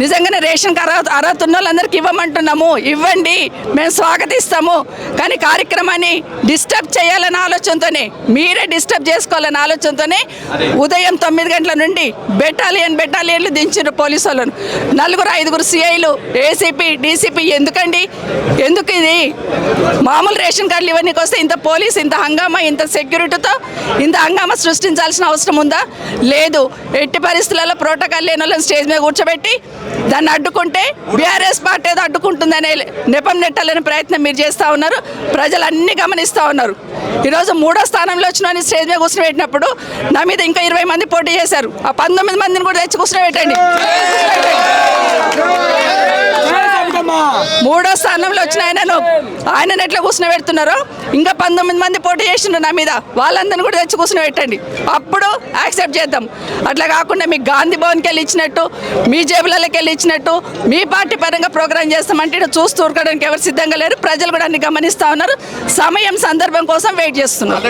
నిజంగానే రేషన్ అర్హత ఉన్న వాళ్ళందరికీ ఇవ్వమంటున్నాము, ఇవ్వండి, మేము స్వాగతిస్తాము. కానీ కార్యక్రమాన్ని డిస్టర్బ్ చేయాలన్న ఆలోచనతోనే, మీరే డిస్టర్బ్ చేసుకోవాలన్న ఆలోచనతోనే ఉదయం 9 గంటల నుండి బెటాలియన్లు దించారు పోలీసు వాళ్ళను. 4-5 సిఐలు, ఏసీపీ, డీసీపీ. ఎందుకండి? ఎందుకు ఇది? మామూలు రేషన్ కార్డులు ఇవన్నీ వస్తే ఇంత పోలీస్, ఇంత హంగామా, ఇంత సెక్యూరిటీతో ఇంత హంగామా సృష్టించాల్సిన అవసరం ఉందా? లేదు. ఎట్టి పరిస్థితులలో ప్రోటోకాల్ లేని వాళ్ళని స్టేజ్ మీద కూర్చోబెట్టి దాన్ని అడ్డుకుంటే బీఆర్ఎస్ పార్టీ ఏదో అడ్డుకుంటుందనే నెపం నెట్టాలని ప్రయత్నం మీరు చేస్తూ ఉన్నారు. ప్రజలు అన్నీ గమనిస్తూ ఉన్నారు. ఈరోజు 3వ స్థానంలో వచ్చిన స్టేజ్ మీద కూర్చొని పెట్టినప్పుడు నా మీద ఇంకా 20 మంది పోటీ చేశారు. ఆ 19 మందిని కూడా తెచ్చి కూర్చొని పెట్టండి. 3వ స్థానంలో వచ్చిన ఆయనను ఎట్లా కూర్చుని పెడుతున్నారో ఇంకా 19 మంది పోటీ చేసిండ్రు నా మీద, వాళ్ళందరినీ కూడా తెచ్చి కూర్చుని పెట్టండి. అప్పుడు యాక్సెప్ట్ చేద్దాం. అట్లా కాకుండా మీకు గాంధీ భవన్కి వెళ్ళి ఇచ్చినట్టు, మీ జేబులకి వెళ్ళి ఇచ్చినట్టు, మీ పార్టీ పరంగా ప్రోగ్రామ్ చేస్తామంటే ఇటు చూస్తూ ఊరుకోవడానికి ఎవరు సిద్ధంగా లేరు. ప్రజలు కూడా అన్ని గమనిస్తూ ఉన్నారు. సమయం సందర్భం కోసం వెయిట్ చేస్తున్నారు.